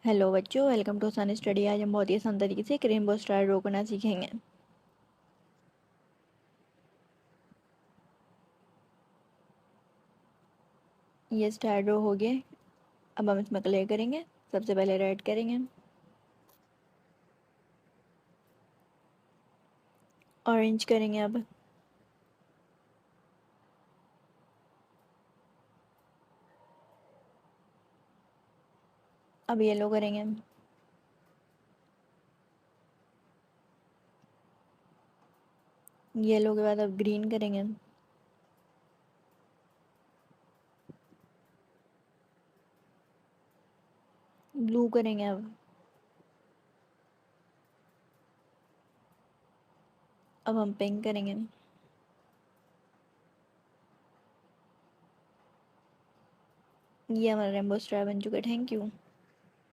Hello बच्चों, welcome to sun study. आज हम बहुत ही आसान तरीके से एक रेनबो स्टार ड्रॉ करना सीखेंगे। ये स्टार ड्रॉ हो गया। अब हम इसमें कलर करेंगे। सबसे पहले रेड करेंगे, ऑरेंज करेंगे। अब येलो करेंगे। येलो के बाद अब ग्रीन करेंगे। ब्लू करेंगे। अब हम पिंक करेंगे। ये हमारा रेनबो स्टार बन चुका है। Thank you.